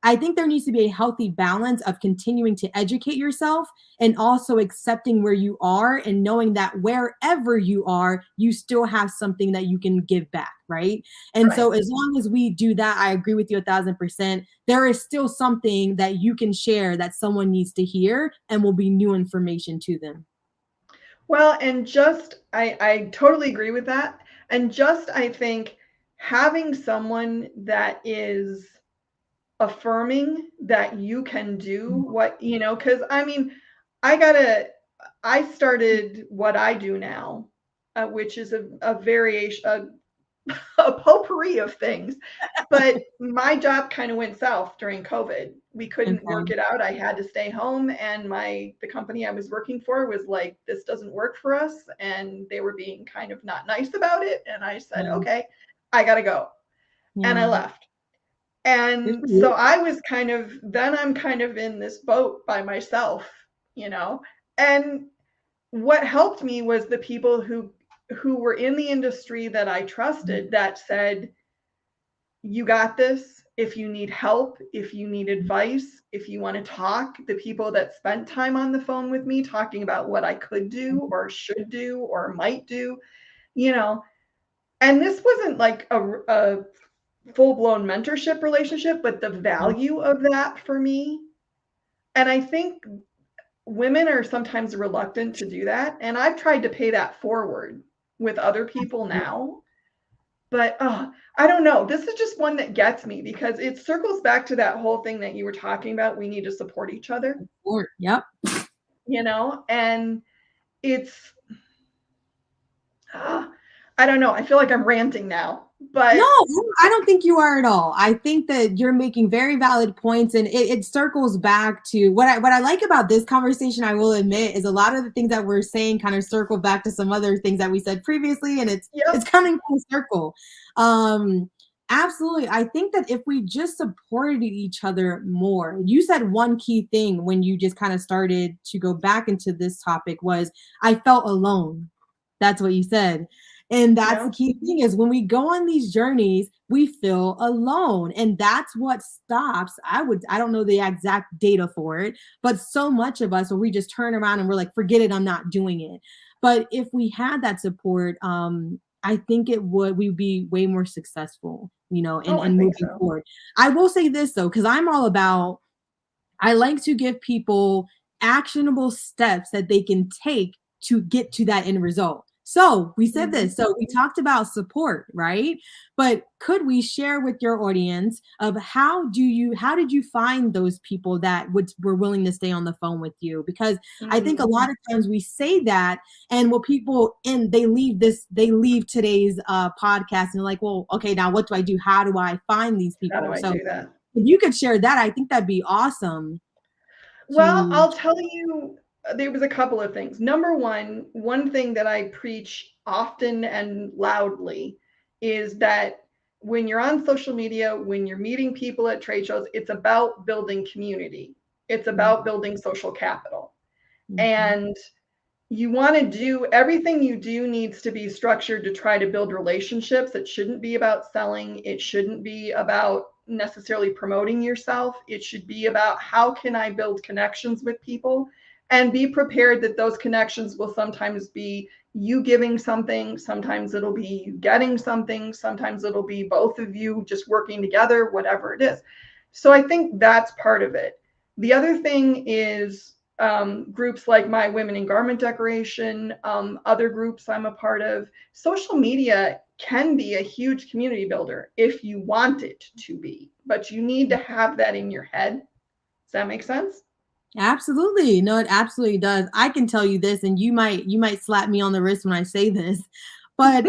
I think there needs to be a healthy balance of continuing to educate yourself and also accepting where you are and knowing that wherever you are, you still have something that you can give back, right? And Right. so as long as we do that, I agree with you 1,000%. There is still something that you can share that someone needs to hear and will be new information to them. Well, and just I totally agree with that. And just I think having someone that is affirming that you can do what, because I mean, I started what I do now, which is a variation, a potpourri of things. But my job kind of went south during COVID. We couldn't work Okay. it out. I had to stay home, and the company I was working for was like, "This doesn't work for us," and they were being kind of not nice about it. And I said, Yeah. "Okay, I gotta go," and I Yeah. left. Good for And so you. I'm kind of in this boat by myself, you know. And what helped me was the people who were in the industry that I trusted, that said, "You got this. If you need help, if you need advice, if you want to talk," the people that spent time on the phone with me talking about what I could do or should do or might do, you know. And this wasn't like a full-blown mentorship relationship, but the value of that for me. And I think women are sometimes reluctant to do that. And I've tried to pay that forward with other people now. But I don't know. This is just one that gets me because it circles back to that whole thing that you were talking about. We need to support each other, Yep. and it's, uh, I don't know. I feel like I'm ranting now, No, but I don't think you are at all. I think that you're making very valid points, and it circles back to what I like about this conversation. I will admit is a lot of the things that we're saying kind of circle back to some other things that we said previously, and it's yep, coming full circle. Um, Absolutely. I think that if we just supported each other more, you said one key thing when you just kind of started to go back into this topic was I felt alone. That's what you said. And that's yeah, the key thing is when we go on these journeys, we feel alone. And that's what stops. I don't know the exact data for it, but so much of us where we just turn around and we're like, forget it, I'm not doing it. But if we had that support, I think we'd be way more successful, oh, I and think moving so. forward. I will say this though, because I'm all about I like to give people actionable steps that they can take to get to that end result. So we said Mhm. this. So we talked about support, right? But could we share with your audience of how did you find those people that were willing to stay on the phone with you? Because I think a Mhm. lot of times we say that, and what people and they leave today's podcast and they're like, well, okay, now what do I do? How do I find these How do people? I So do that? if you could share that, I think that'd be awesome Well, to I'll tell you, there was a couple of things. Number one thing that I preach often and loudly is that when you're on social media, when you're meeting people at trade shows, it's about building community. It's Mhm, about building social capital. mhm, And you want to do everything you do needs to be structured to try to build relationships. It shouldn't be about selling. It shouldn't be about necessarily promoting yourself. It should be about how can I build connections with people and be prepared that those connections will sometimes be you giving something, sometimes it'll be you getting something, sometimes it'll be both of you just working together, whatever it is. So I think that's part of it. The other thing is groups like My Women in Garment Decoration, other groups I'm a part of. Social media can be a huge community builder if you want it to be, but you need to have that in your head. Does that make sense? Absolutely. No, it absolutely does. I can tell you this, and you might slap me on the wrist when I say this, but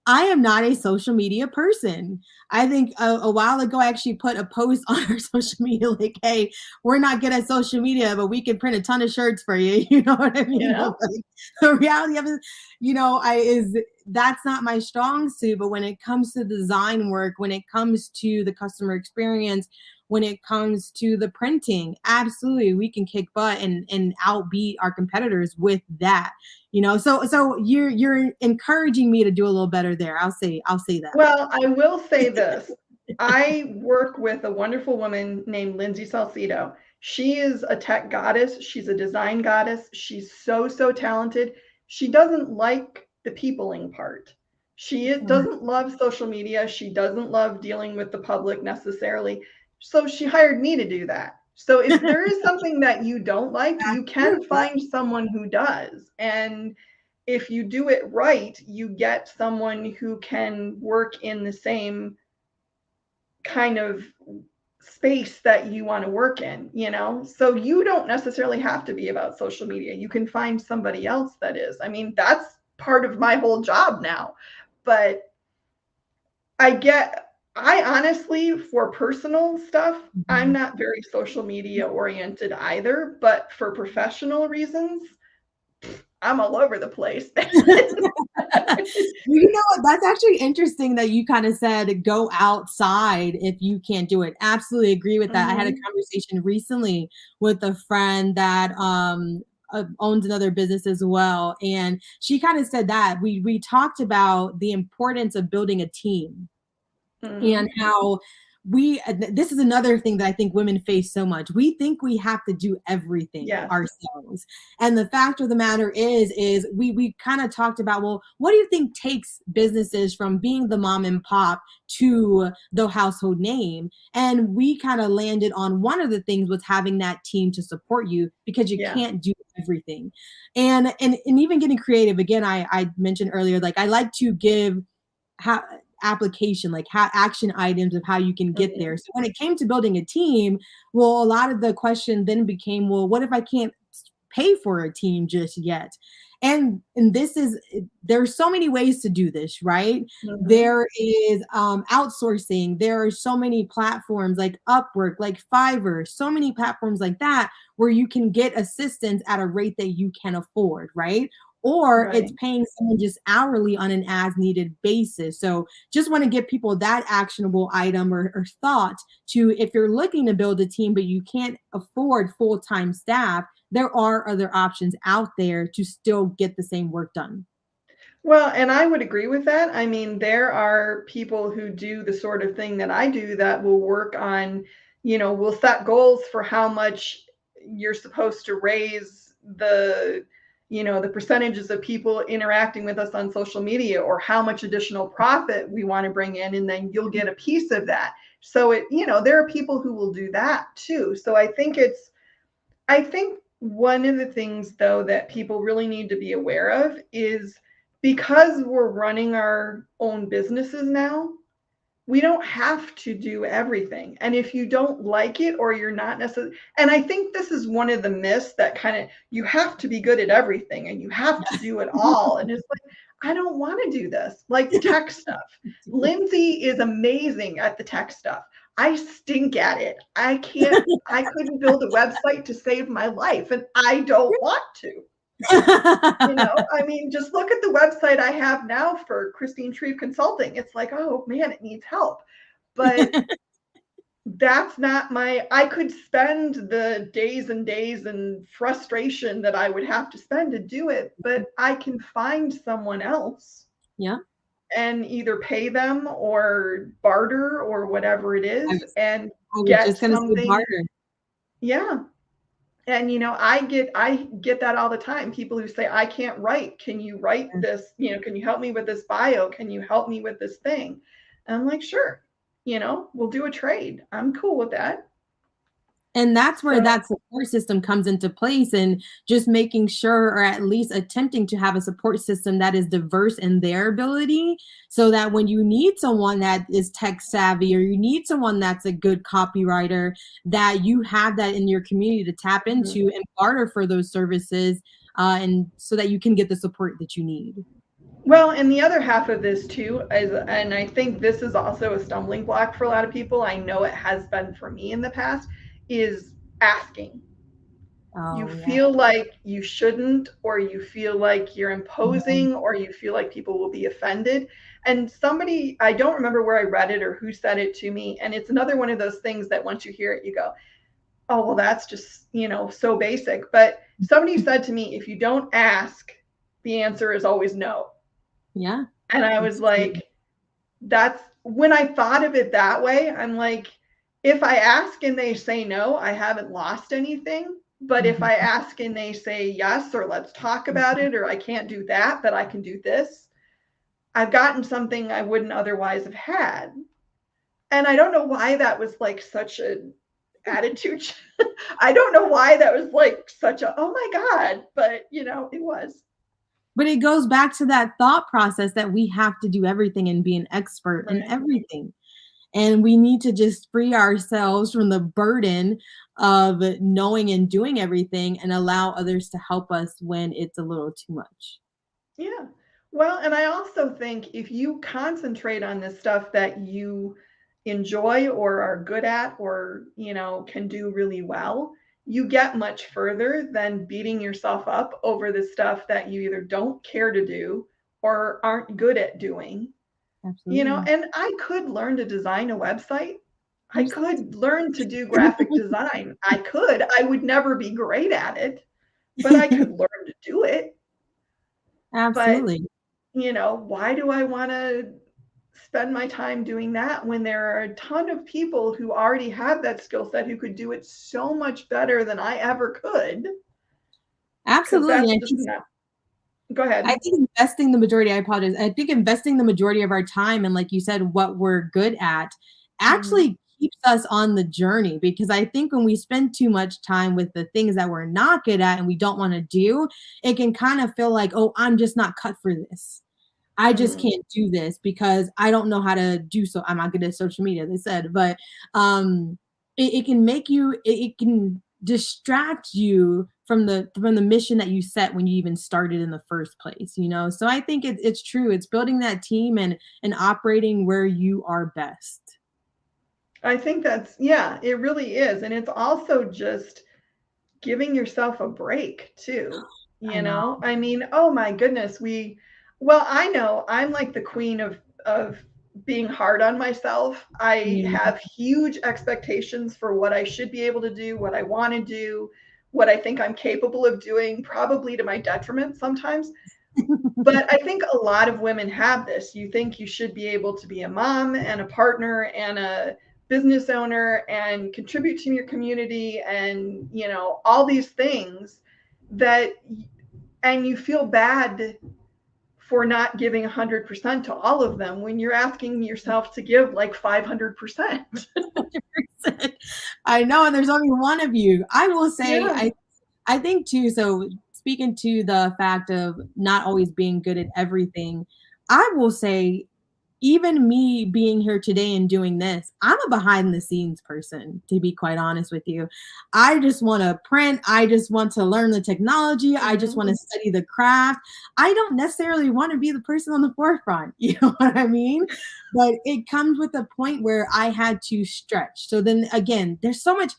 I am not a social media person. I think a while ago I actually put a post on our social media like, "Hey, we're not good at social media, but we can print a ton of shirts for you." You know what I You mean? But know? like, the reality of it, I is that's not my strong suit. But when it comes to design work, when it comes to the customer experience, when it comes to the printing, absolutely we can kick butt and outbeat our competitors with that. So you're encouraging me to do a little better there. I'll say that. Well, I will say this. I work with a wonderful woman named Lindsay Salcido. She is a tech goddess. She's a design goddess. She's so, so talented. She doesn't like the peopling part. She doesn't love social media. She doesn't love dealing with the public necessarily. So she hired me to do that. So if there is something that you don't like, you can find someone who does. And if you do it right, you get someone who can work in the same kind of space that you want to work in, you know? So you don't necessarily have to be about social media. You can find somebody else that is. I mean, that's part of my whole job now. But I honestly, for personal stuff, I'm Mhm. not very social media oriented either, but for professional reasons, I'm all over the place. You know what? That's actually interesting that you kind of said go outside if you can't do it. Absolutely agree with that. I had a Mhm. conversation recently with a friend that owns another business as well, and she kind of said that we talked about the importance of building a team and Mhm. how this is another thing that I think women face so much. We think we have to do everything Yes. ourselves. And the fact of the matter is we kind of talked about, well, what do you think takes businesses from being the mom and pop to the household name? And we kind of landed on one of the things was having that team to support you because you Yeah. can't do everything. And even getting creative, again, I mentioned earlier, like I like to give how application like how action items of how you can get Mhm. there. So when it came to building a team, well, a lot of the question then became, well, what if I can't pay for a team just yet? And this is there's so many ways to do this, right? Mhm. There is outsourcing. There are so many platforms like Upwork, like Fiverr, so many platforms like that where you can get assistance at a rate that you can afford, right? Or it's Right. paying someone just hourly on an as needed basis. So just want to give people that actionable item or thought to, if you're looking to build a team but you can't afford full-time staff, there are other options out there to still get the same work done. Well, and I would agree with that. I mean, there are people who do the sort of thing that I do that will work on, will set goals for how much you're supposed to raise the percentages of people interacting with us on social media or how much additional profit we want to bring in, and then you'll get a piece of that. So there are people who will do that too. So I think one of the things, though, that people really need to be aware of is because we're running our own businesses now, we don't have to do everything. And if you don't like it or you're not necessarily, and I think this is one of the myths that kind of you have to be good at everything and you have to do it all. And it's like, I don't want to do this, like tech stuff. Lindsay is amazing at the tech stuff. I stink at it. I couldn't build a website to save my life, and I don't want to. I mean, just look at the website I have now for Christine Shreve Consulting. It's like, oh man, it needs help. But that's not I could spend the days and days and frustration that I would have to spend to do it, but I can find someone else Yeah. and either pay them or barter or whatever it I is was and I was get just gonna say something. barter. Yeah. And I get that all the time. People who say, I can't write. Can you write this? Can you help me with this bio? Can you help me with this thing? And I'm like, sure, we'll do a trade. I'm cool with that. And that's where So that support system comes into place, and just making sure, or at least attempting to have a support system that is diverse in their ability, so that when you need someone that is tech savvy, or you need someone that's a good copywriter, that you have that in your community to tap mhm. into and barter for those services, and so that you can get the support that you need. Well, and the other half of this too is, and I think this is also a stumbling block for a lot of people. I know it has been for me in the past, is asking. You Oh yeah. feel like you shouldn't, or you feel like you're Mhm. imposing, or you feel like people will be offended. And somebody, I don't remember where I read it or who said it to me. And it's another one of those things that once you hear it, you go, oh, well, that's just, so basic. But somebody said to me, if you don't ask, the answer is always no. Yeah. And I was It's true. like, that's when I thought of it that way. I'm like, if I ask and they say no, I haven't lost anything. But if Mhm. I ask and they say yes, or let's talk about it, or I can't do that, but I can do this, I've gotten something I wouldn't otherwise have had. And I don't know why that was like such an attitude. I don't know why that was like such a, oh my God, but it was. But it goes back to that thought process that we have to do everything and be an expert in Right. everything. And we need to just free ourselves from the burden of knowing and doing everything, and allow others to help us when it's a little too much. Yeah. Well, and I also think if you concentrate on the stuff that you enjoy or are good at, or, can do really well, you get much further than beating yourself up over the stuff that you either don't care to do or aren't good at doing. Absolutely. And I could learn to design a website. I You're so could learn to do graphic design. I could. I would never be great at it, but I could learn to do it. But Absolutely. why do I want to spend my time doing that when there are a ton of people who already have that skill set who could do it so much better than I ever could? Because Absolutely. that's just not. Go I ahead. think investing the majority, I apologize. I think investing the majority of our time and, like you said, what we're good at Hmm. actually keeps us on the journey, because I think when we spend too much time with the things that we're not good at and we don't want to do, it can kind of feel like, oh, I'm just not cut for this. I just Hmm. can't do this because I don't know how to do so. I'm not good at social media, they said, but it can make you, it can distract you from the mission that you set when you even started in the first place. So I think it's true. It's building that team and operating where you are best. I think that's, yeah, it really is. And it's also just giving yourself a break too. I know. I mean, oh my goodness, well, I know I'm like the queen of being hard on myself. I Yeah. have huge expectations for what I should be able to do, what I want to do, what I think I'm capable of doing, probably to my detriment sometimes. But I think a lot of women have this. You think you should be able to be a mom and a partner and a business owner and contribute to your community and, all these things that, and you feel bad for not giving 100% to all of them when you're asking yourself to give like 500%. I know, and there's only one of you. I will say, Yeah. I think too, so speaking to the fact of not always being good at everything, I will say, even me being here today and doing this, I'm a behind the scenes person, to be quite honest with you. I just want to print, I just want to learn the technology, I just want Mhm. to study the craft. I don't necessarily want to be the person on the forefront, you know what I mean? But it comes with a point where I had to stretch. So then again, there's so much,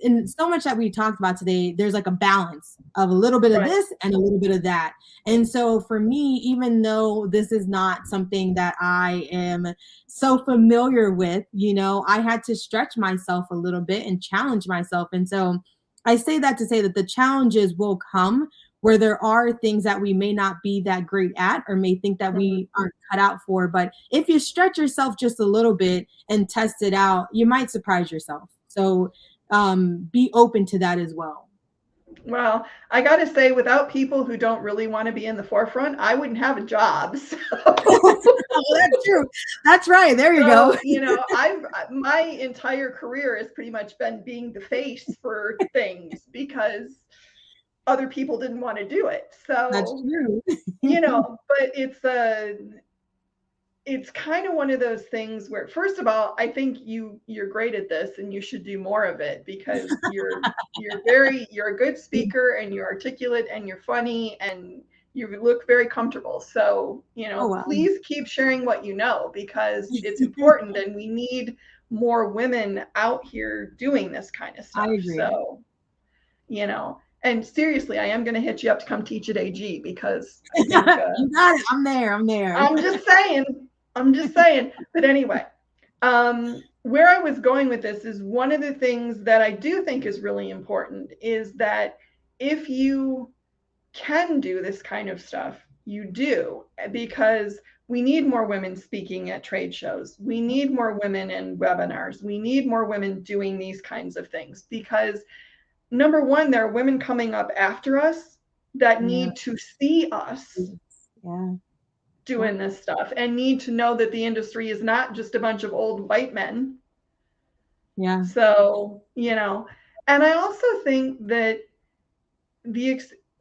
and so much that we talked about today. There's like a balance of a little bit of Right. this and a little bit of that. And so for me, even though this is not something that I am so familiar with, I had to stretch myself a little bit and challenge myself. And so I say that to say that the challenges will come where there are things that we may not be that great at, or may think that Mhm. we aren't cut out for. But if you stretch yourself just a little bit and test it out, you might surprise yourself. So be open to that as well. Well, I got to say, without people who don't really want to be in the forefront, I wouldn't have a job. So, Well, that's true. That's right. There you go. so my entire career has pretty much been being the face for things because other people didn't want to do it. That's So, true. but it's kind of one of those things where, first of all, I think you're great at this and you should do more of it because you're a good speaker and you're articulate and you're funny and you look very comfortable. So, Oh, wow. please keep sharing what you know because it's important and we need more women out here doing this kind of I stuff. agree. So, and seriously, I am going to hit you up to come teach at AG because I think You got it. I'm there. I'm there. I'm just saying. I'm just saying. But anyway, where I was going with this is one of the things that I do think is really important is that if you can do this kind of stuff, you do, because we need more women speaking at trade shows. We need more women in webinars. We need more women doing these kinds of things because, number one, there are women coming up after us that Yeah. need to see us Yeah. doing this stuff and need to know that the industry is not just a bunch of old white men. Yeah. So, and I also think that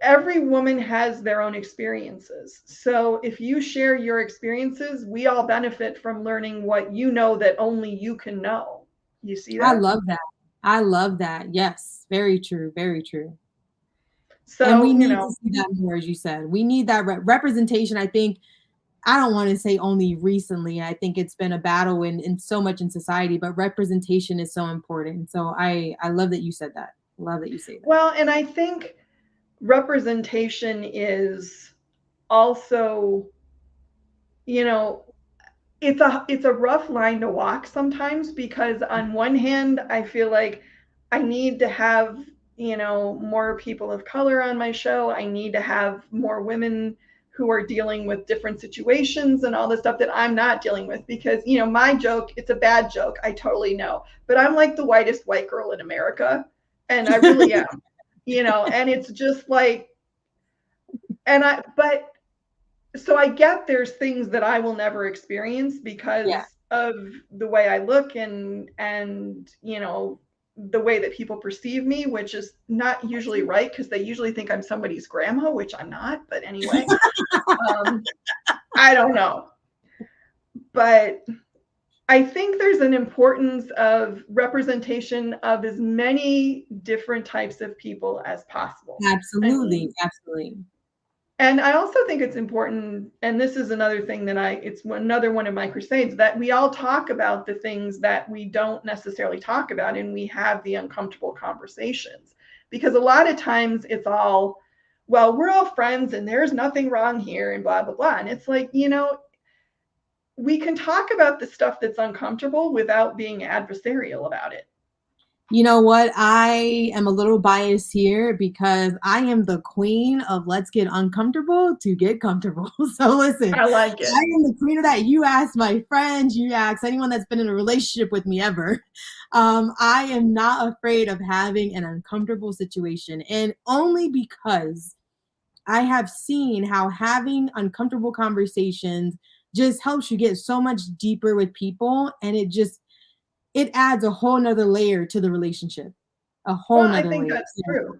every woman has their own experiences. So if you share your experiences, we all benefit from learning what you know that only you can know. You see I that? love that. I love that. Yes. Very true. Very true. And So, we need to see that more, as you said. We need that representation. I think, I don't want to say only recently. I think it's been a battle in so much in society, but representation is so important. So I love that you said that. Love that you say that. well, and I think representation is also, it's a rough line to walk sometimes because on one hand I feel like I need to have more people of color on my show. I need to have more women who are dealing with different situations and all the stuff that I'm not dealing with because my joke, it's a bad joke, I totally know, but I'm like the whitest white girl in America, and I really am. And it's just like, but so I get there's things that I will never experience because Yeah. of the way I look and the way that people perceive me, which is not usually right because they usually think I'm somebody's grandma, which I'm not. But anyway, I don't know. But I think there's an importance of representation of as many different types of people as possible. Absolutely. Absolutely. And I also think it's important, and this is another thing that it's another one of my crusades, that we all talk about the things that we don't necessarily talk about, and we have the uncomfortable conversations. Because a lot of times it's all, well, we're all friends and there's nothing wrong here and blah, blah, blah. And it's like, we can talk about the stuff that's uncomfortable without being adversarial about it. You know what? I am a little biased here because I am the queen of let's get uncomfortable to get comfortable. So listen, I like it. I am the queen of that. You ask my friends, you ask anyone that's been in a relationship with me ever. I am not afraid of having an uncomfortable situation, and only because I have seen how having uncomfortable conversations just helps you get so much deeper with people, and it adds a whole nother layer to the relationship. A whole Well, I nother think layer. that's true.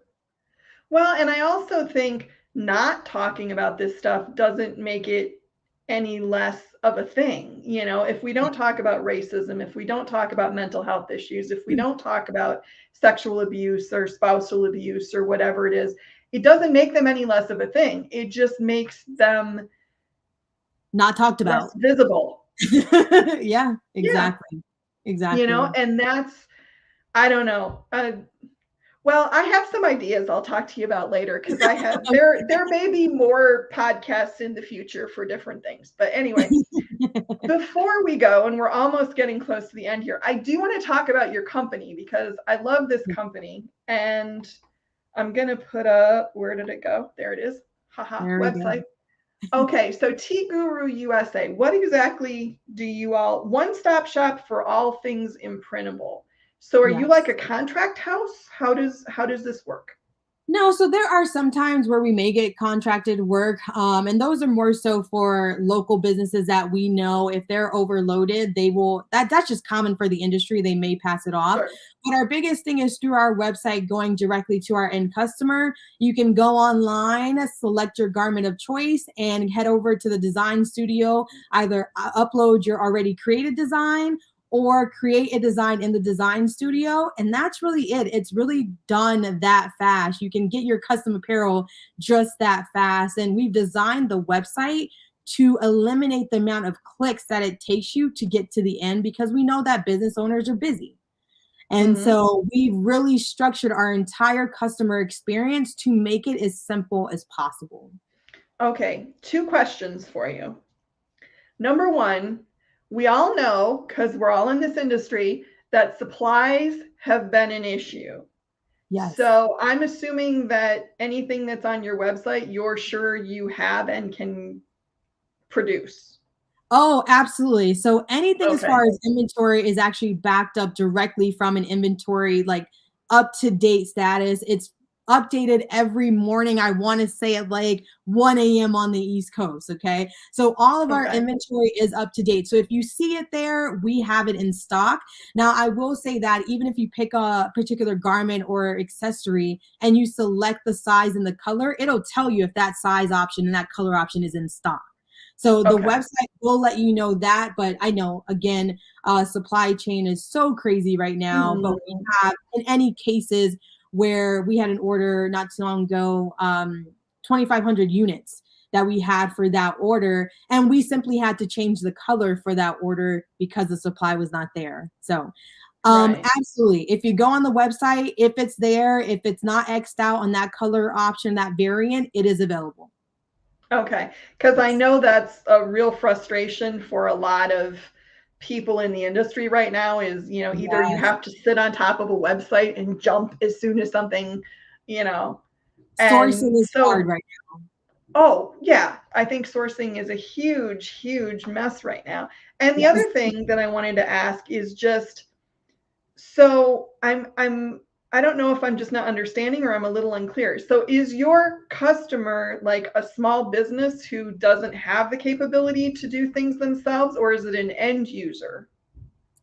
Well, and I also think not talking about this stuff doesn't make it any less of a thing. If we don't talk about racism, if we don't talk about mental health issues, if we don't talk about sexual abuse or spousal abuse or whatever it is, it doesn't make them any less of a thing. It just makes them Not talked less about. visible. Yeah, exactly. Yeah. Exactly. And I don't know. Well, I have some ideas I'll talk to you about later because there may be more podcasts in the future for different things. But anyway, before we go, and we're almost getting close to the end here, I do want to talk about your company because I love this company. And I'm going to put up, where did it go? There it is. Haha, website. Okay, so Tea Guru USA. What exactly do you all, one-stop shop for all things imprintable? So are you like a contract house? How does this work? No, so there are some times where we may get contracted work, and those are more so for local businesses that we know if they're overloaded, they will that's just common for the industry, they may pass it off. Sure. But our biggest thing is through our website going directly to our end customer. You can go online, select your garment of choice, and head over to the design studio, either upload your already created design or create a design in the design studio. And that's really it. It's really done that fast. You can get your custom apparel just that fast. And we've designed the website to eliminate the amount of clicks that it takes you to get to the end because we know that business owners are busy. And Hmm. so we've really structured our entire customer experience to make it as simple as possible. Okay, two questions for you. Number one, we all know, because we're all in this industry, that supplies have been an issue. Yes. So I'm assuming that anything that's on your website, you're sure you have and can produce. Oh, absolutely. So anything as Okay. far as inventory is actually backed up directly from an inventory, like up to date status. It's updated every morning. I want to say at like 1 a.m. on the East Coast. Okay. So all of our Okay. inventory is up to date. So if you see it there, we have it in stock. Now, I will say that even if you pick a particular garment or accessory and you select the size and the color, it'll tell you if that size option and that color option is in stock. So the Okay. website will let you know that, but I know again, supply chain is so crazy right now. But we Mhm. have in any cases where we had an order not too long ago, 2,500 units that we had for that order, and we simply had to change the color for that order because the supply was not there. So Right. absolutely. If you go on the website, if it's there, if it's not X'd out on that color option, that variant, it is available. Okay. Because I Yes. know that's a real frustration for a lot of people in the industry right now is, either you Yes. have to sit on top of a website and jump as soon as something, you know, Sourcing and is hard so, right oh, yeah, I think sourcing is a huge, huge mess right now. And the now. other Yes. thing that I wanted to ask is just, so I don't know if I'm just not understanding or I'm a little unclear. So is your customer like a small business who doesn't have the capability to do things themselves, or is it an end user?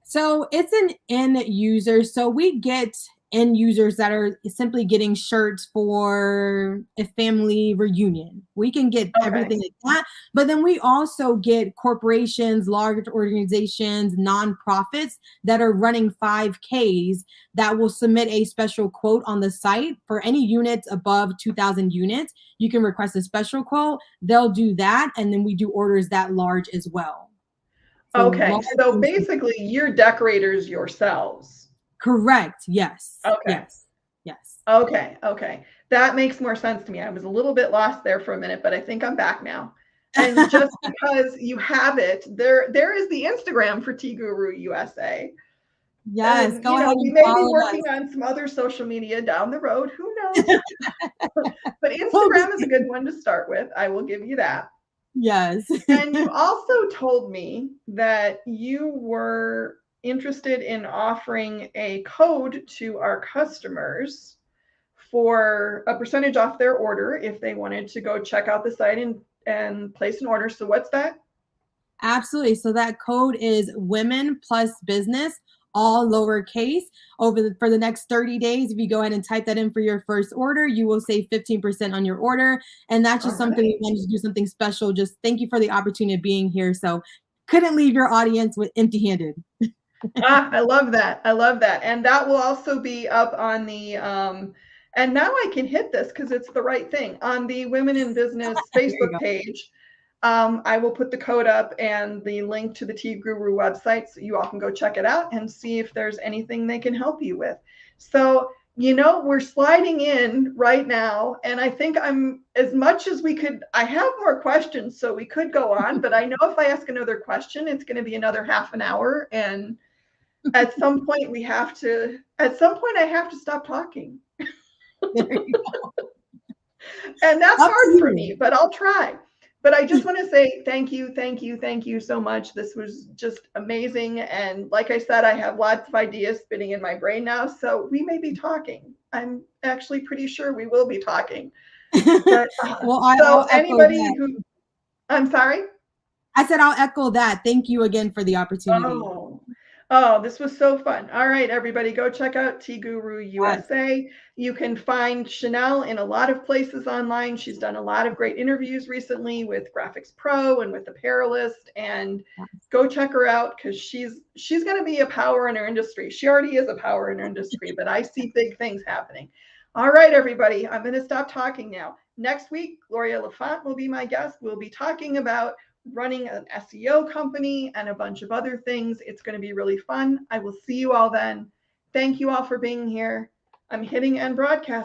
So it's an end user. So we get end users that are simply getting shirts for a family reunion. We can get Okay. everything like that. But then we also get corporations, large organizations, nonprofits that are running 5Ks that will submit a special quote on the site for any units above 2,000 units. You can request a special quote. They'll do that. And then we do orders that large as well. So Okay. large So and basically you're decorators yourselves. correct. Yes. Okay. Yes. Yes. Okay. Okay. That makes more sense to me. I was a little bit lost there for a minute, but I think I'm back now. And just because you have it, there is the Instagram for Tea Guru USA. Yes. And Go ahead we and may be follow working us. on some other social media down the road, who knows? But We'll Instagram is a be- good one to start with, I will give you that. yes. And you also told me that you were interested in offering a code to our customers for a percentage off their order if they wanted to go check out the site and place an order. So what's that? Absolutely. So that code is women plus business, all lowercase. For the next 30 days, if you go ahead and type that in for your first order, you will save 15% on your order. And that's All just something we right. wanted to do something special. Just thank you for the opportunity of being here. So couldn't leave your audience with empty handed. Ah, I love that. I love that. And that will also be up on and now I can hit this because it's the right thing on the Women in Business There you Facebook go. page. I will put the code up and the link to the Tea Guru website so you all can go check it out and see if there's anything they can help you with. So, we're sliding in right now, and I think I'm as much as we could. I have more questions, so we could go on, but I know if I ask another question, it's going to be another half an hour. And at some point, I have to stop talking. There you go. And that's Up to hard for you. me, but I'll try. But I just want to say thank you, thank you, thank you so much. This was just amazing. And like I said, I have lots of ideas spinning in my brain now. So we may be talking. I'm actually pretty sure we will be talking. But Well, so I'll echo anybody that. who, I'm sorry. I said I'll echo that. Thank you again for the opportunity. Oh, oh, this was so fun. All right, everybody, go check out Tea Guru Yes. USA. You can find Chanel in a lot of places online. She's done a lot of great interviews recently with Graphics Pro and with Apparelist. And go check her out because she's going to be a power in her industry. She already is a power in her industry, but I see big things happening. All right, everybody, I'm going to stop talking now. Next week, Gloria LaFont will be my guest. We'll be talking about running an SEO company and a bunch of other things. It's going to be really fun. I will see you all then. Thank you all for being here. I'm hitting end broadcast.